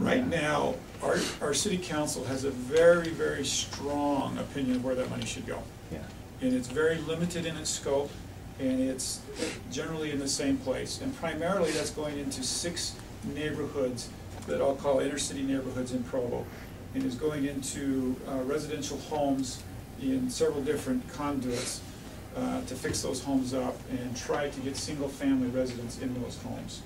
Right now, our city council has a very, very strong opinion of where that money should go. Yeah. And it's very limited in its scope, and it's generally in the same place. And primarily that's going into 6 neighborhoods that I'll call inner city neighborhoods in Provo, and is going into residential homes in several different conduits to fix those homes up and try to get single family residents in those homes.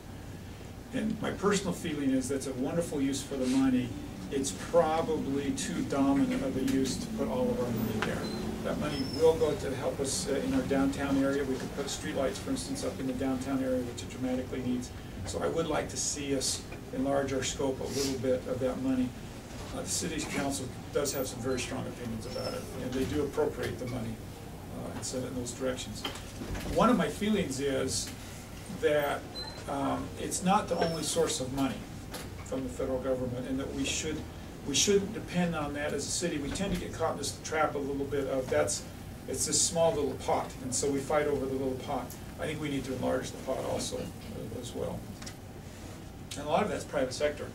And my personal feeling is that's a wonderful use for the money. It's probably too dominant of a use to put all of our money there. That money will go to help us in our downtown area. We could put streetlights, for instance, up in the downtown area, which it dramatically needs. So I would like to see us enlarge our scope a little bit of that money. The city's council does have some very strong opinions about it, and they do appropriate the money and send it in those directions. One of my feelings is that it's not the only source of money from the federal government, and that we shouldn't depend on that as a city. We tend to get caught in this trap a little bit of it's this small little pot, and so we fight over the little pot. I think we need to enlarge the pot also as well. And a lot of that's private sector.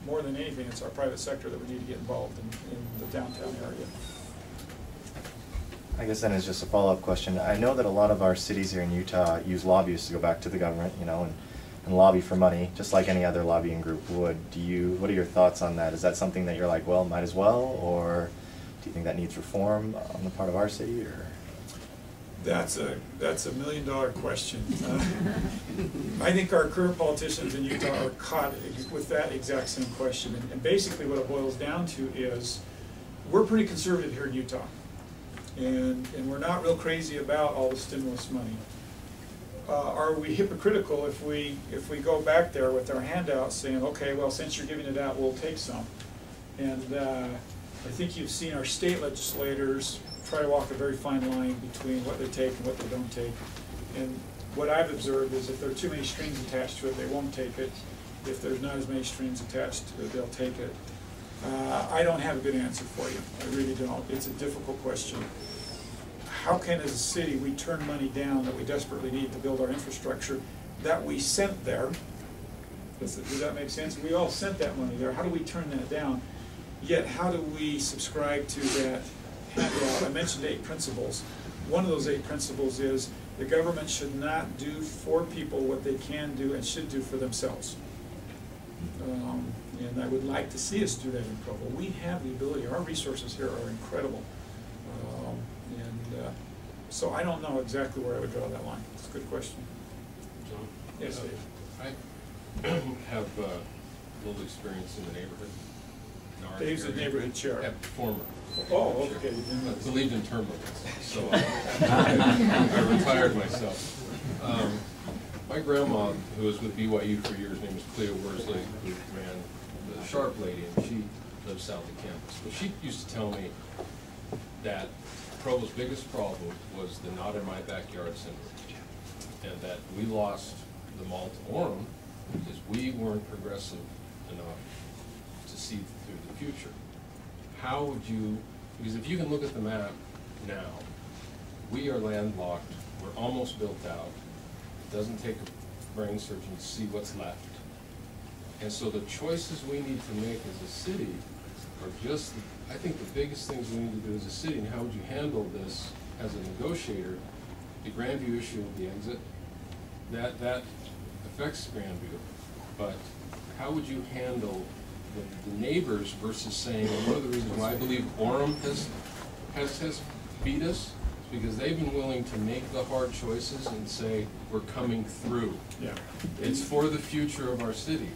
More than anything, it's our private sector that we need to get involved in the downtown area. I guess then it's just a follow-up question. I know that a lot of our cities here in Utah use lobbyists to go back to the government, you know, and lobby for money, just like any other lobbying group would. What are your thoughts on that? Is that something that you're like, well, might as well, or do you think that needs reform on the part of our city, or? That's a $1 million question. I think our current politicians in Utah are caught with that exact same question. And basically what it boils down to is we're pretty conservative here in Utah. And we're not real crazy about all the stimulus money. Are we hypocritical if we go back there with our handouts saying, okay, well, since you're giving it out, we'll take some? And I think you've seen our state legislators try to walk a very fine line between what they take and what they don't take. And what I've observed is if there are too many strings attached to it, they won't take it. If there's not as many strings attached to it, they'll take it. I don't have a good answer for you. I really don't. It's a difficult question. How can, as a city, we turn money down that we desperately need to build our infrastructure that we sent there? Does that make sense? We all sent that money there. How do we turn that down? Yet, how do we subscribe to that handout? I mentioned 8 principles. One of those 8 principles is the government should not do for people what they can do and should do for themselves. And I would like to see us do that in Provo. We have the ability. Our resources here are incredible. So I don't know exactly where I would draw that line. It's a good question. John? Yes, Dave. I have a little experience in the neighborhood. Dave's the neighborhood chair. Former. Oh, okay. I believed in term limits, so I retired myself. My grandma, who was with BYU for years, name was Cleo Worsley, who ran the Sharp Lady, and she lives south of campus. But she used to tell me that Provo's biggest problem was the not in my backyard syndrome, and that we lost the mall to Orem because we weren't progressive enough to see through the future. How would you, because if you can look at the map now, we are landlocked, we're almost built out. It doesn't take a brain surgeon to see what's left. And so the choices we need to make as a city are just, I think, the biggest things we need to do as a city. And how would you handle this as a negotiator? The Grandview issue of the exit, that affects Grandview, but how would you handle the neighbors versus saying, well, one of the reasons why I believe Orem has beat us is because they've been willing to make the hard choices and say, we're coming through. Yeah. It's for the future of our city.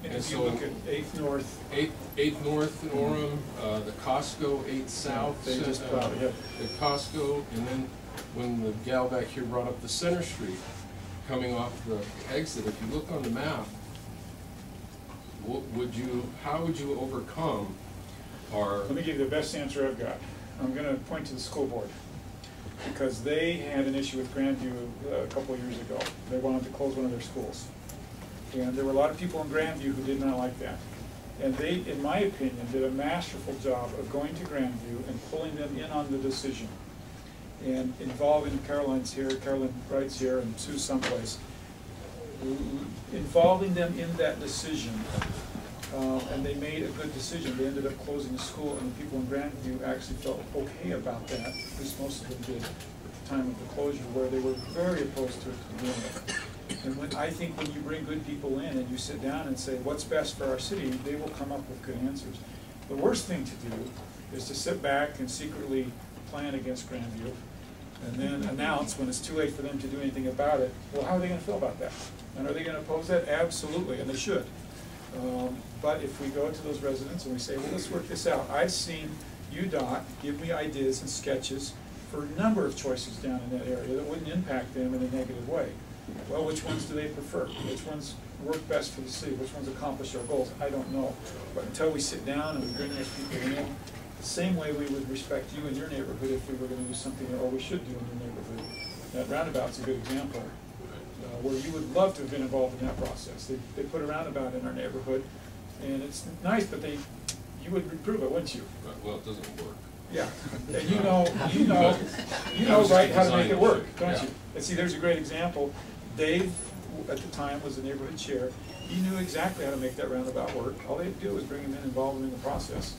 And if you look at 8th North. 8th North in Orem, the Costco 8th South, they just plowed, yep. The Costco, and then when the gal back here brought up the Center Street, coming off the exit, if you look on the map, how would you overcome our... Let me give you the best answer I've got. I'm going to point to the school board, because they had an issue with Grandview a couple of years ago. They wanted to close one of their schools. And there were a lot of people in Grandview who did not like that. And they, in my opinion, did a masterful job of going to Grandview and pulling them in on the decision. And involving Caroline Wright's here, and Sue someplace. involving them in that decision. And they made a good decision. They ended up closing the school, and the people in Grandview actually felt okay about that, at least most of them did, at the time of the closure, where they were very opposed to it to begin with. And I think when you bring good people in and you sit down and say, what's best for our city, they will come up with good answers. The worst thing to do is to sit back and secretly plan against Grandview, and then announce when it's too late for them to do anything about it. Well, how are they going to feel about that? And are they going to oppose that? Absolutely, and they should. But if we go to those residents and we say, well, let's work this out. I've seen UDOT give me ideas and sketches for a number of choices down in that area that wouldn't impact them in a negative way. Well, which ones do they prefer? Which ones work best for the city? Which ones accomplish our goals? I don't know. But until we sit down and we bring those people in, the same way we would respect you in your neighborhood if we were going to do something, or we should do in your neighborhood. That roundabout's a good example. Where you would love to have been involved in that process. They put a roundabout in our neighborhood, and it's nice, but you would reprove it, wouldn't you? Well, it doesn't work. Yeah, and you know right how to make it work, don't you? And see, there's a great example. Dave, at the time, was the neighborhood chair. He knew exactly how to make that roundabout work. All they had to do was bring him in, involve him in the process.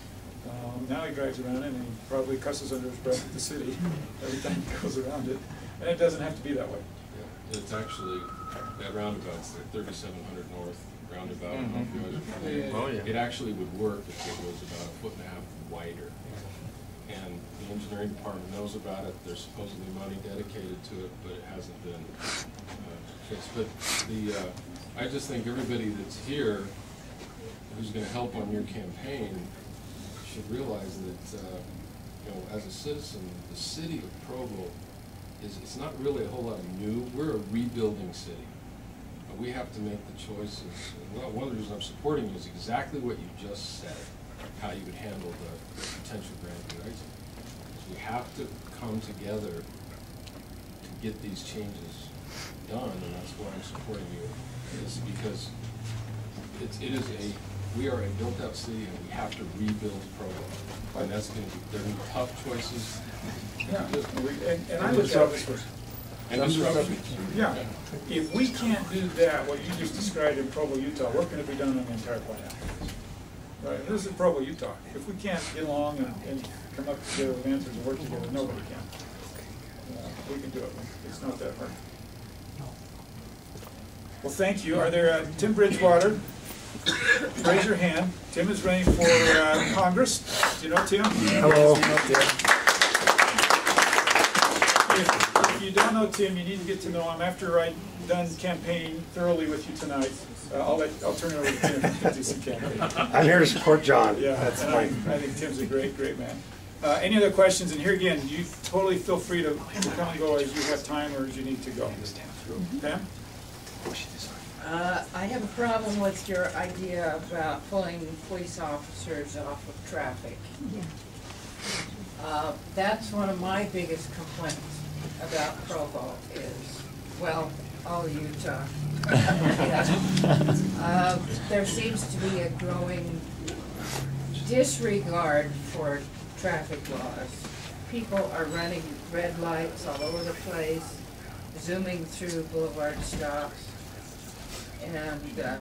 Now he drives around it, and he probably cusses under his breath at the city every time he goes around it. And it doesn't have to be that way. It's actually, that roundabout's the 3700 North roundabout. It actually would work if it was about 1.5 feet wider. And the engineering department knows about it. There's supposedly money dedicated to it, but it hasn't been fixed. But I just think everybody that's here who's going to help on your campaign should realize that, as a citizen, the city of Provo it's not really a whole lot of new. We're a rebuilding city. We have to make the choices. And one of the reasons I'm supporting you is exactly what you just said, how you would handle the potential Grandview exit. We have to come together to get these changes done, and that's why I'm supporting you. Is because we are a built-out city, and we have to rebuild Provo, and that's going to be tough choices. Yeah, and I look at this first. And disruption. Yeah, if we can't do that, what you just described in Provo, Utah, what can it be done on the entire planet? Right, this is Provo, Utah. If we can't get along and come up together with answers and work together, nobody can. We can do it. It's not that hard. Well, thank you. Are there, Tim Bridgewater, raise your hand. Tim is running for Congress. Do you know Tim? Hello. If you don't know Tim, you need to get to know him. After I'm done campaigning thoroughly with you tonight, I'll turn it over to Tim to do some campaigning. I'm here to support John. Yeah, that's and fine. I think Tim's a great man. Any other questions? And here again, you totally feel free to come and go as you have time or as you need to go. Pam? I have a problem with your idea about pulling police officers off of traffic. That's one of my biggest complaints about Provo is, well, all Utah. There seems to be a growing disregard for traffic laws. People are running red lights all over the place, zooming through boulevard stops, and